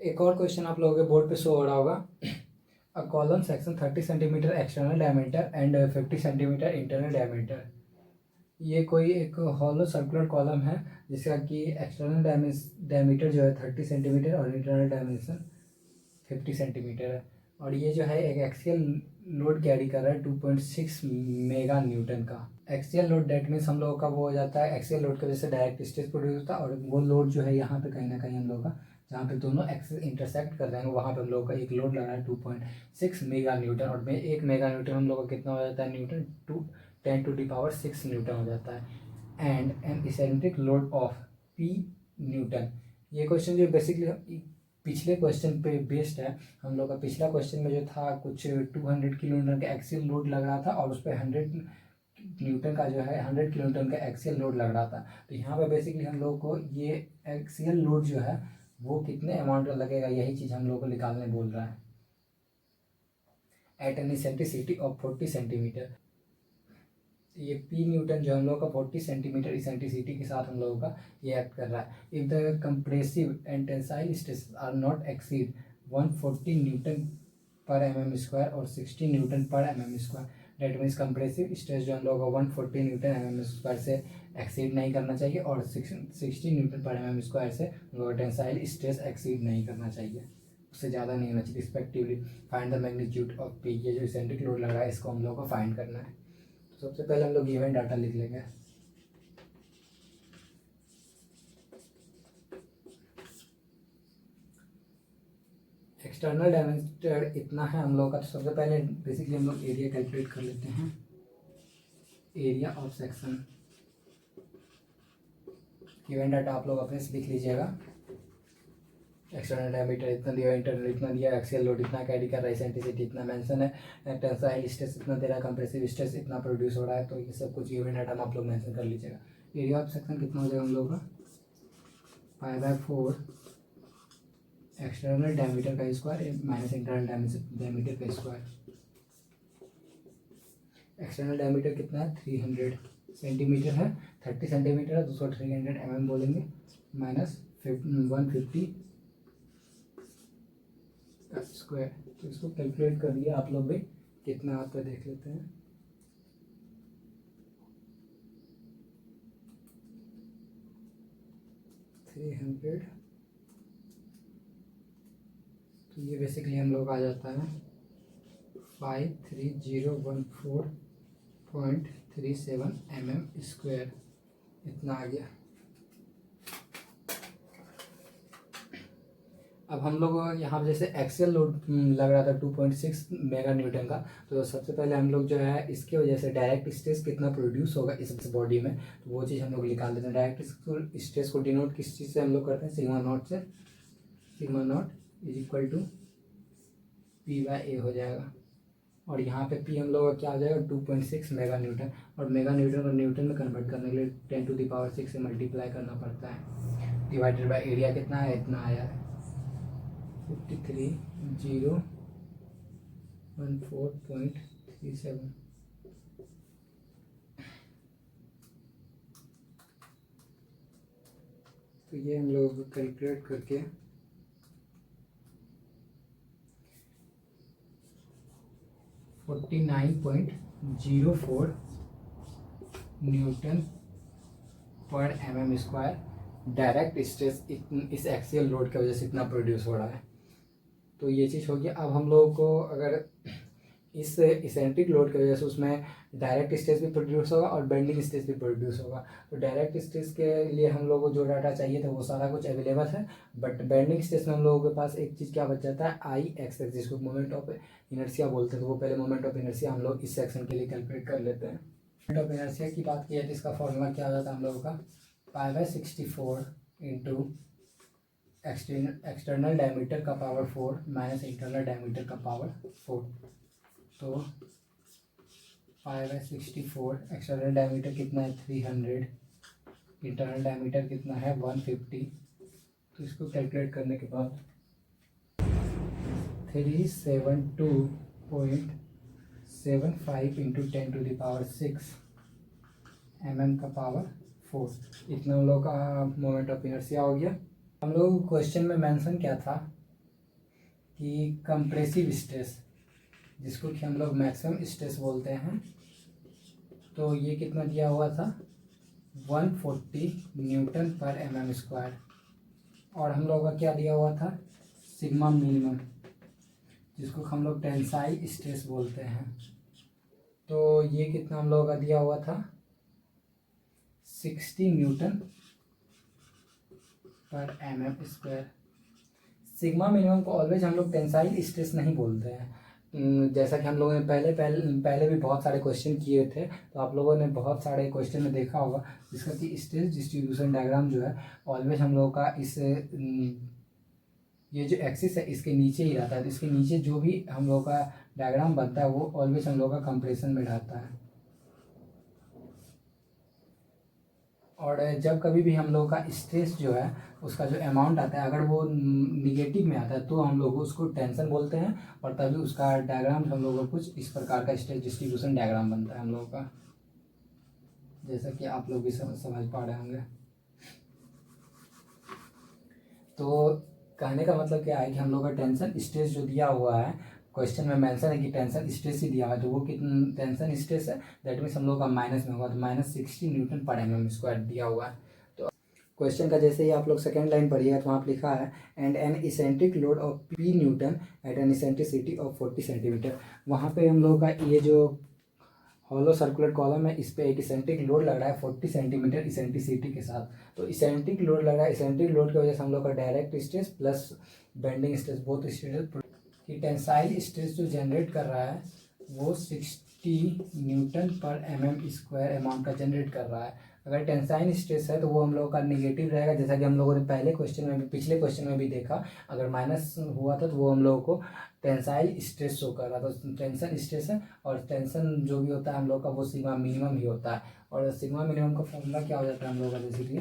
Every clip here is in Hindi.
एक और क्वेश्चन आप लोगों के बोर्ड पे शो हो रहा होगा। A column section 30 centimetre external diameter and 50 centimetre internal diameter. ये कोई एक हॉलो सर्कुलर कॉलम है जिसका कि एक्सटर्नल डायमीटर जो है 30 सेंटीमीटर और इंटरनल डायमेंशन 50 सेंटीमीटर है। और ये जो है एक एक्सियल लोड कैरी कर रहा है 2.6 मेगा न्यूटन का। एक्सियल लोड डेट मीन्स हम लोगों का वो हो जाता है, एक्सियल लोड की वजह से डायरेक्ट स्ट्रेस प्रोड्यूस होता है, और वो लोड जो है यहाँ पे कहीं ना कहीं हम लोग का जहाँ पे दोनों एक्सिस इंटरसेक्ट कर रहे हैं वहाँ पे हम लोग का एक लोड लग रहा है 2.6 मेगा न्यूटन। और में 1 मेगा न्यूटन हम लोग का कितना हो जाता है न्यूटन, 10⁻⁶ न्यूटन हो जाता है। And an eccentric load of P newton. ये क्वेश्चन जो बेसिकली पिछले क्वेश्चन पे बेस्ड है। हम लोग का पिछला क्वेश्चन में जो था कुछ 200 किलो न्यूटन का एक्सियल लोड लग रहा था और उस पर 100 न्यूटन का जो है 100 किलो न्यूटन का एक्सियल लोड लग रहा था। तो यहाँ पे बेसिकली हम लोग को ये एक्सियल लोड जो है वो कितने अमाउंट का लगेगा, यही चीज़ हम लोग को निकालने बोल रहा है। At an eccentricity of 40 centimetre. ये P न्यूटन जो हम लोग का 40 सेंटीमीटर इसेंट्रिसिटी के साथ हम लोगों का ये एक्ट कर रहा है। If the compressive and tensile stress are not exceed 140 newton per mm square और 60 newton per mm square, that means compressive stress जो हम लोग का 140 न्यूटन mm स्क्वायर से एक्सीड नहीं करना चाहिए और 60 न्यूटन पर mm स्क्वायर से हम लोग का टेंसाइल स्ट्रेस एक्सीड नहीं करना चाहिए, उससे ज़्यादा नहीं होना चाहिए respectively. Find the magnitude of P। ये जो इसेंट्रिक लोड लग रहा है इसको हम लोग को फाइंड करना है। सबसे पहले हम लोग गिवन डाटा लिख लेंगे। एक्सटर्नल डायमीटर इतना है हम लोग का। तो सबसे पहले बेसिकली हम लोग एरिया कैलकुलेट कर लेते हैं। Area of section, given data आप लोग अपने से लिख लीजिएगा। एक्सटर्नल डायमीटर इतना दिया, इंटरनल इतना दिया, एक्सियल लोड इतना कैरी कर रहा है, इसेंट्रिसिटी इतना मेंशन है, टेंसाइल स्ट्रेस इतना दे रहा है, कंप्रेसिव स्ट्रेस इतना प्रोड्यूस हो रहा है। तो ये सब कुछ गिवन डाटा आप लोग मेंशन कर लीजिएगा। एरिया ऑफ सेक्शन कितना हो जाएगा हम लोग का, 5/4 एक्सटर्नल डायमीटर का स्क्वायर माइनस इंटरनल डायमीटर का स्क्वायर। एक्सटर्नल डायमीटर कितना है 300 सेंटीमीटर है, 30 सेंटीमीटर है, 300 mm बोलेंगे, माइनस 150 स्क्वायर। तो इसको कैलकुलेट कर लिया आप लोग भी, कितना आता है देख लेते हैं। तो ये बेसिकली हम लोग आ जाता है 53014.37 mm स्क्वायर, इतना आ गया। अब हम लोग यहाँ पर जैसे एक्सेल लोड लग रहा था 2.6 मेगा न्यूटन का, तो सबसे पहले हम लोग जो है इसकी वजह से डायरेक्ट स्ट्रेस कितना प्रोड्यूस होगा इस बॉडी में, तो वो चीज़ हम लोग निकाल देते हैं। डायरेक्ट स्ट्रेस को डिनोट किस चीज़ से हम लोग करते हैं, सिग्मा नॉट से। Sigma naught is equal to P/A हो जाएगा। और यहाँ पे P हम लोग का क्या आ जाएगा 2.6 मेगा न्यूटन। और मेगा न्यूटन और न्यूटन में कन्वर्ट करने के लिए 10⁻⁶ से मल्टीप्लाई करना पड़ता है। डिवाइडेड बाय एरिया कितना है, इतना आया है 53,014.37। तो ये हम लोग कैलकुलेट करके 49.04 Newton per mm square direct stress इस एक्सियल लोड की वजह से इतना प्रोड्यूस हो रहा है। तो ये चीज़ होगी। अब हम लोगों को अगर इस इसेंट्रिक लोड की वजह से उसमें डायरेक्ट स्ट्रेस भी प्रोड्यूस होगा और बेंडिंग स्ट्रेस भी प्रोड्यूस होगा। तो डायरेक्ट स्ट्रेस के लिए हम लोगों को जो डाटा चाहिए था वो सारा कुछ अवेलेबल है, बट बेंडिंग स्ट्रेस में हम लोगों के पास एक चीज़ क्या बच जाता है, IX, जिसको मोमेंट ऑफ इनर्शिया बोलते हैं। तो वो पहले मोमेंट ऑफ इनर्शिया हम लोग इस सेक्शन के लिए कैलकुलेट कर लेते हैं। मोमेंट ऑफ इनर्शिया की बात की है तो इसका फॉर्मूला क्या आ जाता है हम लोगों का, 5/64 इंटू एक्सटर्नल डायमीटर का पावर 4 माइनस इंटरनल डायमीटर का पावर 4। तो 5/64, एक्सटर्नल डायमीटर कितना है 300, इंटरनल डायमीटर कितना है 150। तो इसको कैलकुलेट करने के बाद 372.75 इंटू 10⁻⁶ mm का पावर 4, इतना हम लोग का मोमेंट ऑफ इनर्शिया हो गया। हम लोग क्वेश्चन में मेंशन क्या था, कि कंप्रेसिव स्ट्रेस, जिसको कि हम लोग मैक्सिमम स्ट्रेस बोलते हैं, तो ये कितना दिया हुआ था 140 न्यूटन पर एम स्क्वायर। और हम लोग का क्या दिया हुआ था सिग्मा मिनिमम, जिसको हम लोग टेंसाइल स्ट्रेस बोलते हैं, तो ये कितना हम लोगों का दिया हुआ था 60 न्यूटन पर एम स्क्वायर। सिग्मा मिनिमम को ऑलवेज हम लोग टेंसाइल स्ट्रेस नहीं बोलते हैं। जैसा कि हम लोगों ने पहले पहले पहले भी बहुत सारे क्वेश्चन किए थे, तो आप लोगों ने बहुत सारे क्वेश्चन में देखा होगा जिसका कि स्ट्रेस डिस्ट्रीब्यूशन डायग्राम जो है ऑलवेज हम लोगों का इस ये जो एक्सिस है इसके नीचे ही रहता है। तो इसके नीचे जो भी हम लोगों का डायग्राम बनता है वो ऑलवेज हम लोगों का कंप्रेशन में रहता है। और जब कभी भी हम लोगों का स्ट्रेस जो है उसका जो अमाउंट आता है, अगर वो निगेटिव में आता है तो हम लोग उसको टेंशन बोलते हैं, और तभी उसका डायग्राम हम लोगों को कुछ इस प्रकार का स्ट्रेस डिस्ट्रीब्यूशन डायग्राम बनता है हम लोगों का, जैसा कि आप लोग भी समझ पा रहे होंगे। तो कहने का मतलब क्या है कि हम लोग का टेंशन स्ट्रेस जो दिया हुआ है, क्वेश्चन में मेंशन है कि टेंशन स्ट्रेस ही दिया हुआ है, तो वो कितना टेंशन स्ट्रेस है, दैट मीन्स हम लोग का माइनस में होगा, तो -60 न्यूटन पर एम स्क्वायर दिया हुआ है। तो क्वेश्चन का जैसे ही आप लोग सेकेंड लाइन पढ़िएगा तो वहाँ पर लिखा है and an eccentric load of P newton at an eccentricity of 40 centimetre. वहाँ पे हम लोग का ये जो हॉलो सर्कुलर कॉलम है इस पे एक इसेंट्रिक लोड लग रहा है 40 सेंटीमीटर इसेंट्रिसिटी के साथ। तो इसेंट्रिक लोड लग रहा है, इसेंट्रिक लोड की वजह से हम लोग का direct stress plus bending stress both stress की टेंसाइल स्ट्रेस जो जनरेट कर रहा है वो 60 न्यूटन पर एम स्क्वायर अमाउंट का जनरेट कर रहा है। अगर टेंसाइल स्ट्रेस है तो वो हम लोग का निगेटिव रहेगा, जैसा कि हम लोगों ने पहले क्वेश्चन में भी पिछले क्वेश्चन में भी देखा, अगर माइनस हुआ था तो वो हम लोगों को टेंसाइल स्ट्रेस शो कर रहा था। तो टेंशन स्ट्रेस है, और टेंशन जो भी होता है हम लोग का वो सिग्मा मिनिमम ही होता है। और सिग्मा मिनिमम का फॉर्मूला क्या हो जाता है हम लोग का basically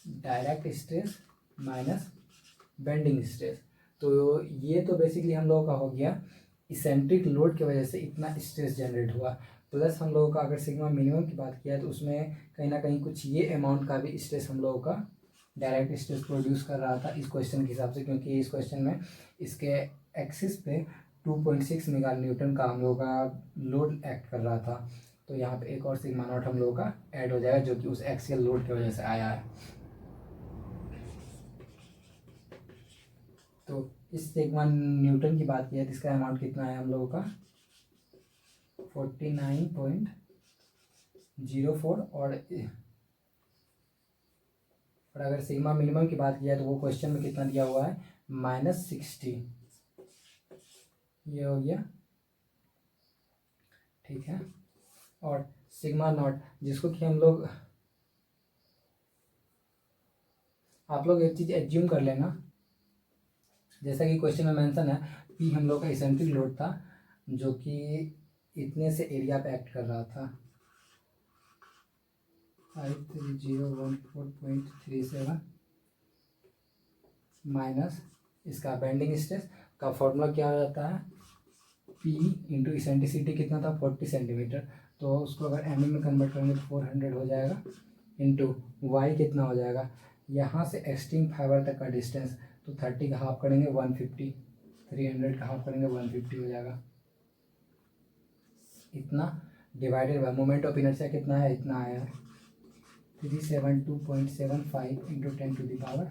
direct stress minus bending stress. तो ये तो बेसिकली हम लोगों का हो गया इसेंट्रिक लोड की वजह से इतना स्ट्रेस जनरेट हुआ, प्लस हम लोगों का अगर सिग्मा मिनिमम की बात किया तो उसमें कहीं ना कहीं कुछ ये अमाउंट का भी स्ट्रेस हम लोगों का डायरेक्ट स्ट्रेस प्रोड्यूस कर रहा था इस क्वेश्चन के हिसाब से, क्योंकि इस क्वेश्चन में इसके एक्सिस पे 2.6 मेगा न्यूटन का हम लोगों का लोड एक्ट कर रहा था। तो यहाँ पे एक और सिग्मा नॉट हम लोगों का ऐड हो जाएगा जो कि उस एक्सियल लोड की वजह से आया है। तो इस सिग्मा न्यूटन की बात की है तो इसका अमाउंट कितना है हम लोगों का 49.04। और अगर सिग्मा मिनिमम की बात किया तो वो क्वेश्चन में कितना दिया हुआ है -60, ये हो गया, ठीक है। और सिग्मा नॉट जिसको कि हम लोग आप लोग एक चीज़ एज्यूम कर लेना, जैसा कि क्वेश्चन में मेंशन है पी हम लोग का इसेंट्रिक लोड था जो कि इतने से एरिया पे एक्ट कर रहा था 53014.37 माइनस इसका बेंडिंग स्ट्रेस का फॉर्मूला क्या हो जाता है P इंटू इसेंट्रिसिटी कितना था 40 सेंटीमीटर, तो उसको अगर एम में कन्वर्ट करेंगे तो 400 हो जाएगा, इंटू वाई कितना हो जाएगा यहाँ से एक्सट्रीम फाइबर तक का डिस्टेंस, तो 30 का हाफ करेंगे 150, 300 का हाफ करेंगे 150 हो जाएगा। इतना divided by moment of inertia कितना है, इतना आया है 372.75 इंटू 10⁶।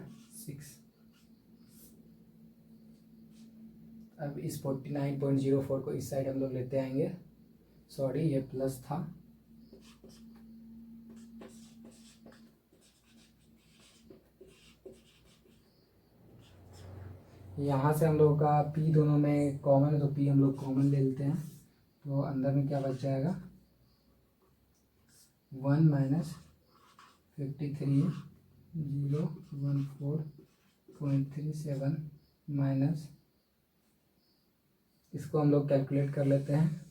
अब इस 49.04 को इस साइड हम लोग लेते आएंगे, सॉरी ये प्लस था, यहाँ से हम लोग का P दोनों में कॉमन है तो P हम लोग कॉमन ले लेते हैं, तो अंदर में क्या बच जाएगा 1 माइनस 53,014.37 माइनस इसको हम लोग कैलकुलेट कर लेते हैं,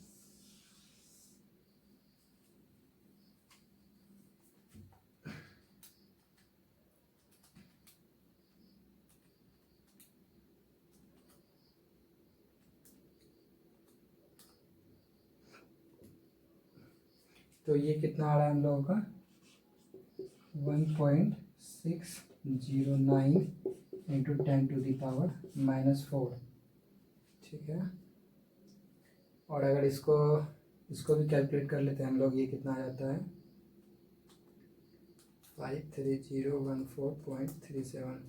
तो ये कितना आ रहा है हम लोगों का 1.609 इंटू 10⁻⁻4, ठीक है। और अगर इसको भी कैलकुलेट कर लेते हैं हम लोग, ये कितना आ जाता है 53014.37।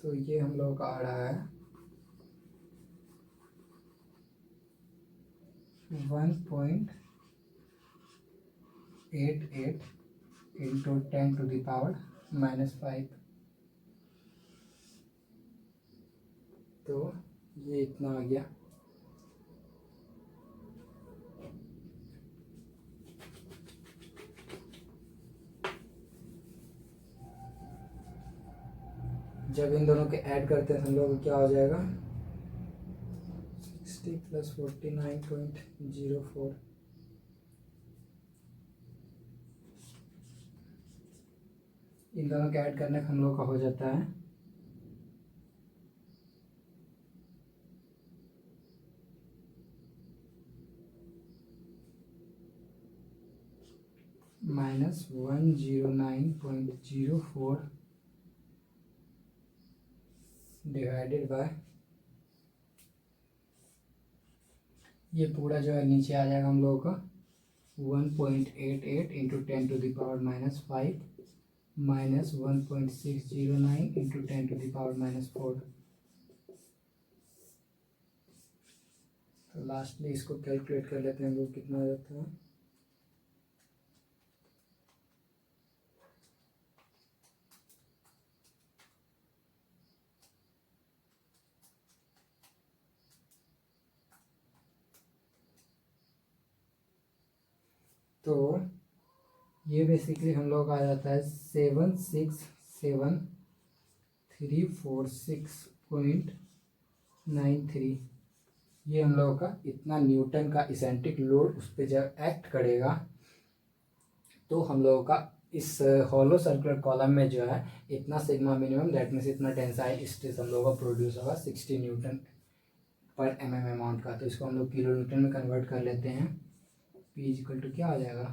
तो ये हम लोग का आ रहा है 1.88 इंटू 10⁻⁻5। तो ये इतना आ गया। जब इन दोनों के ऐड करते हैं हम लोग क्या हो जाएगा 60 + 49.04। इन दोनों के ऐड करने का हम लोग का हो जाता है -109.04 डिवाइडेड बाय, ये पूरा जो है नीचे आ जाएगा हम लोगों का 1.88 इंटू 10⁻⁻5 -1.609 इंटू 10⁻⁻4। तो लास्टली इसको कैलकुलेट कर लेते हैं हम लोग, कितना आ जाता है तो ये बेसिकली हम लोग आ जाता है 767,346.93। ये हम लोगों का इतना न्यूटन का इसेंट्रिक लोड उस पर जब एक्ट करेगा तो हम लोगों का इस हॉलो सर्कुलर कॉलम में जो है इतना सिग्मा मिनिमम, दैट मीन्स इतना टेंसाइल स्ट्रेस हम लोगों का प्रोड्यूस होगा 60 न्यूटन पर mm अमाउंट का। तो इसको हम लोग किलो न्यूटन में कन्वर्ट कर लेते हैं। P इक्वल टू क्या आ जाएगा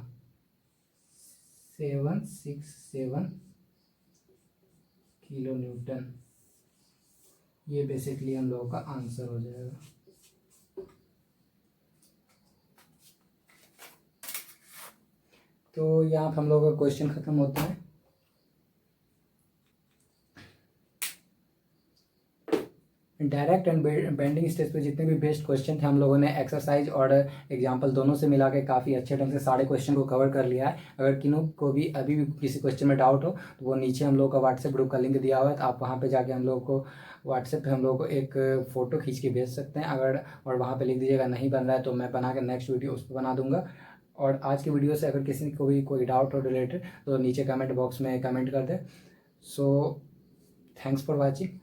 767 किलो न्यूटन। ये बेसिकली हम लोगों का आंसर हो जाएगा। तो यहाँ पर हम लोगों का क्वेश्चन खत्म होता है। डायरेक्ट एंड बेंडिंग स्टेज पे जितने भी बेस्ट क्वेश्चन थे हम लोगों ने एक्सरसाइज और एग्जांपल दोनों से मिला के काफ़ी अच्छे ढंग से सारे क्वेश्चन को कवर कर लिया है। अगर किन्हों को भी अभी भी किसी क्वेश्चन में डाउट हो तो वो नीचे हम लोग का व्हाट्सएप ग्रुप का लिंक दिया हुआ है, तो आप वहाँ पे जाके हम लोग को व्हाट्सएप पे हम लोग को एक फ़ोटो खींच के भेज सकते हैं। अगर और वहाँ पर लिख दीजिएगा नहीं बन रहा है तो मैं बना के नेक्स्ट वीडियो उस पर बना दूँगा। और आज की वीडियो से अगर किसी को भी कोई डाउट हो रिलेटेड तो नीचे कमेंट बॉक्स में कमेंट कर दें। So thanks for watching.